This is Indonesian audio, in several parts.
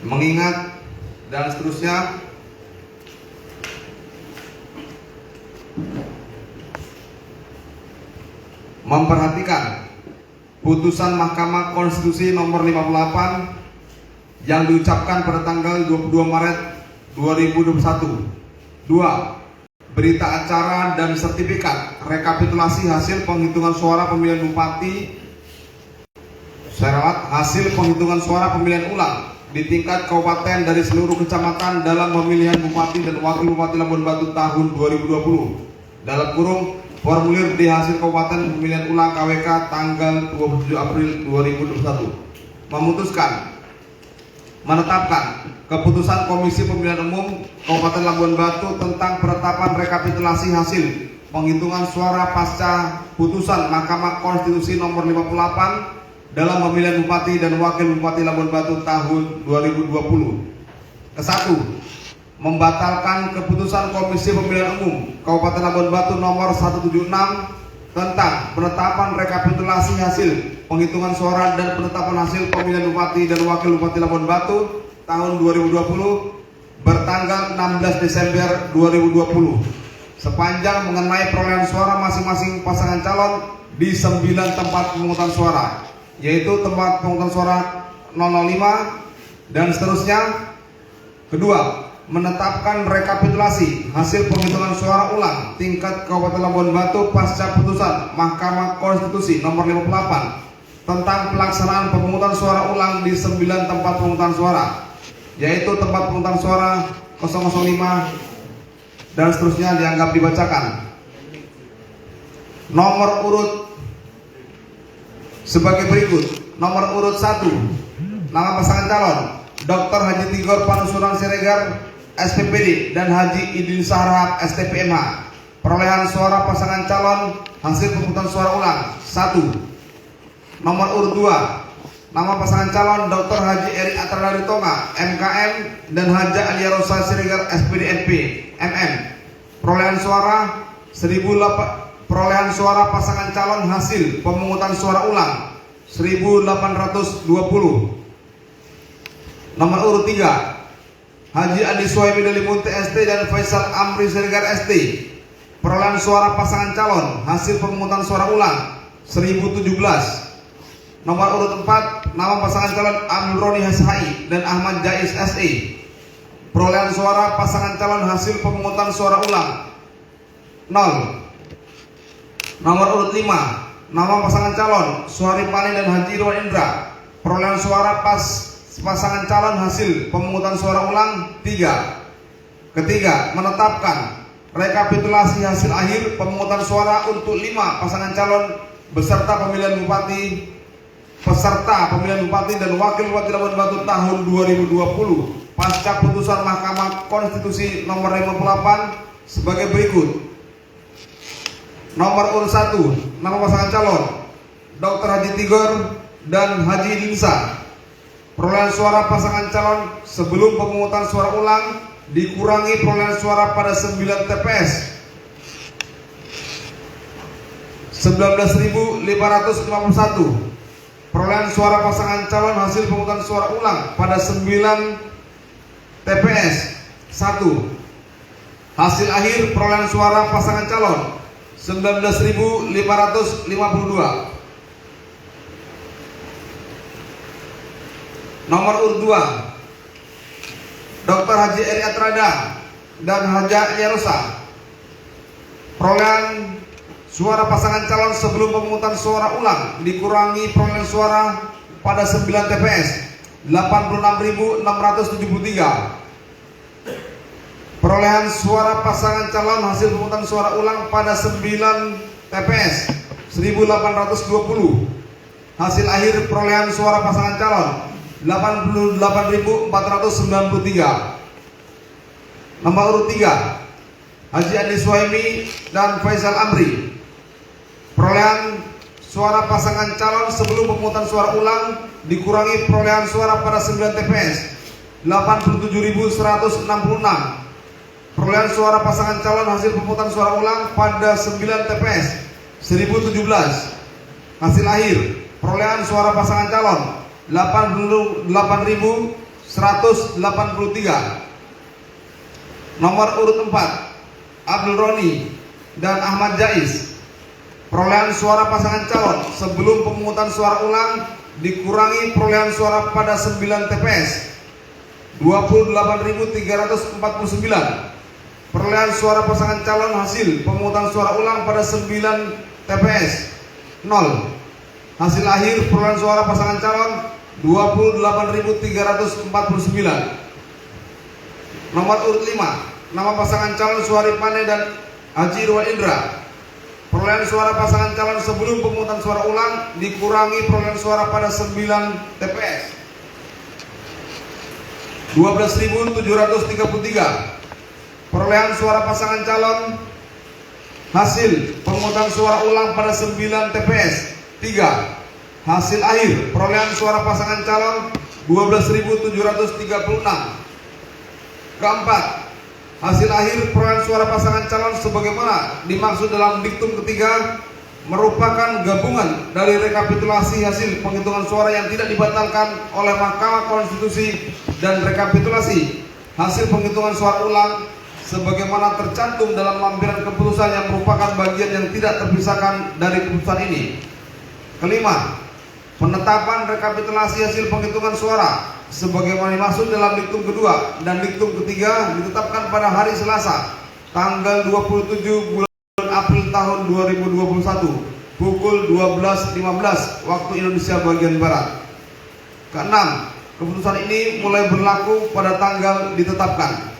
mengingat dan seterusnya. Memperhatikan putusan Mahkamah Konstitusi nomor 58 yang diucapkan pada tanggal 22 Maret 2021. 2. Berita acara dan sertifikat rekapitulasi hasil penghitungan suara pemilihan bupati hasil penghitungan suara pemilihan ulang di tingkat kabupaten dari seluruh kecamatan dalam pemilihan bupati dan wakil bupati Labuan Batu tahun 2020 dalam kurung formulir di hasil kabupaten pemilihan ulang KWK tanggal 27 April 2021. Memutuskan menetapkan keputusan Komisi Pemilihan Umum Kabupaten Labuan Batu tentang penetapan rekapitulasi hasil penghitungan suara pasca putusan Mahkamah Konstitusi nomor 58 dalam pemilihan bupati dan wakil bupati Labuan Batu tahun 2020. Ke-1. Membatalkan keputusan Komisi Pemilihan Umum Kabupaten Labuan Batu nomor 176 tentang penetapan rekapitulasi hasil penghitungan suara dan penetapan hasil pemilihan bupati dan wakil bupati Labuan Batu tahun 2020 bertanggal 16 Desember 2020 sepanjang mengenai perolehan suara masing-masing pasangan calon di 9 tempat pemungutan suara, yaitu tempat pemungutan suara 005 dan seterusnya. Kedua, menetapkan rekapitulasi hasil penghitungan suara ulang tingkat Kabupaten Labuan Batu pasca putusan Mahkamah Konstitusi nomor 58 tentang pelaksanaan pemungutan suara ulang di 9 tempat pemungutan suara, yaitu tempat pemungutan suara 005 dan seterusnya dianggap dibacakan. Nomor urut sebagai berikut. Nomor urut 1, nama pasangan calon Dr. Haji Tigor Panusuran Siregar SPPD dan Haji Idin Sahrab STPMH. Perolehan suara pasangan calon hasil pemungutan suara ulang 1. Nomor urut 2, nama pasangan calon Dr. Haji Eri Atradari Tonga MKM dan Haja Alia Rosa Siregar SPDNP MM. Perolehan suara 1008. Perolehan suara pasangan calon hasil pemungutan suara ulang 1820. Nomor urut 3, Haji Adi Suhaimi Dalimunte ST dan Faisal Amri Siregar ST. Perolehan suara pasangan calon hasil pemungutan suara ulang 1017. Nomor urut 4, nama pasangan calon Amroni SHI dan Ahmad Jais SE. Perolehan suara pasangan calon hasil pemungutan suara ulang 0. Nomor urut 5, nama pasangan calon Suhari Pani dan Haji Irwan Indra. Perolehan suara pasangan calon hasil pemungutan suara ulang 3. Ketiga, menetapkan rekapitulasi hasil akhir pemungutan suara untuk 5 pasangan calon peserta pemilihan bupati dan wakil bupati Labuan Batu tahun 2020 pasca putusan Mahkamah Konstitusi nomor 58 sebagai berikut. Nomor urut 1, nama pasangan calon Dr. Haji Tigor dan Haji Dinsa. Perolehan suara pasangan calon sebelum pemungutan suara ulang dikurangi perolehan suara pada 9 TPS 19.551. Perolehan suara pasangan calon hasil pemungutan suara ulang pada 9 TPS 1. Hasil akhir perolehan suara pasangan calon 19.552. Nomor urut 2, Dr. Haji Eri Atrada dan Haja Yarosa. Perolehan suara pasangan calon sebelum pemungutan suara ulang dikurangi perolehan suara pada 9 TPS 86.673. Perolehan suara pasangan calon hasil pemungutan suara ulang pada 9 TPS 1.820. Hasil akhir perolehan suara pasangan calon 88.493. Nomor urut 3, Haji Adi Suhaimi dan Faisal Amri. Perolehan suara pasangan calon sebelum pemungutan suara ulang dikurangi perolehan suara pada 9 TPS 87.166. Perolehan suara pasangan calon hasil pemungutan suara ulang pada 9 TPS 1017. Hasil akhir perolehan suara pasangan calon 88.193. 183. Nomor urut 4 Abdul Roni dan Ahmad Jais. Perolehan suara pasangan calon sebelum pemungutan suara ulang dikurangi perolehan suara pada 9 TPS 28.349. Perolehan suara pasangan calon hasil pemungutan suara ulang pada 9 TPS 0. Hasil akhir perolehan suara pasangan calon 28.349. Nomor urut 5 nama pasangan calon Suhari Pane dan Haji Irwan Indra. Perolehan suara pasangan calon sebelum pemungutan suara ulang dikurangi perolehan suara pada 9 TPS 12.733. Perolehan suara pasangan calon hasil pemungutan suara ulang pada 9 TPS 3. Hasil akhir perolehan suara pasangan calon 12.736. Keempat, hasil akhir perolehan suara pasangan calon sebagaimana dimaksud dalam diktum ketiga merupakan gabungan dari rekapitulasi hasil penghitungan suara yang tidak dibatalkan oleh Mahkamah Konstitusi dan rekapitulasi hasil penghitungan suara ulang sebagaimana tercantum dalam lampiran keputusan yang merupakan bagian yang tidak terpisahkan dari keputusan ini. Kelima, penetapan rekapitulasi hasil penghitungan suara sebagaimana dimaksud dalam diktum kedua dan diktum ketiga ditetapkan pada hari Selasa tanggal 27 bulan April tahun 2021 pukul 12.15 waktu Indonesia bagian Barat. Keenam, keputusan ini mulai berlaku pada tanggal ditetapkan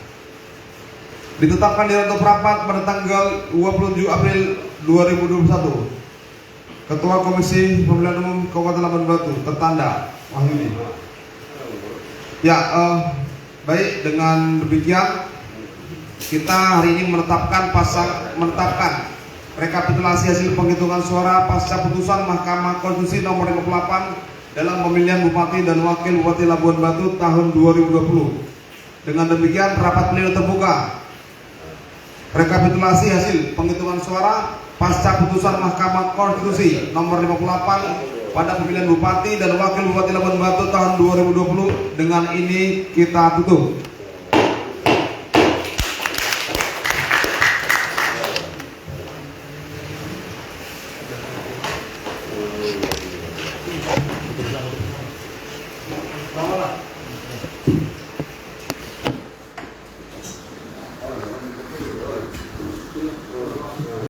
di rantai rapat pada tanggal 27 April 2021. Ketua Komisi Pemilihan Umum Kabupaten Labuan Batu tertanda Wahyudi. Ya, baik, dengan demikian kita hari ini menetapkan rekapitulasi hasil penghitungan suara pasca putusan Mahkamah Konstitusi nomor 58 dalam pemilihan Bupati dan Wakil Bupati Labuan Batu tahun 2020. Dengan demikian rapat pleno terbuka rekapitulasi hasil penghitungan suara pasca putusan Mahkamah Konstitusi nomor 58 pada pemilihan Bupati dan Wakil Bupati Labuan Batu tahun 2020 dengan ini kita tutup. Selamat.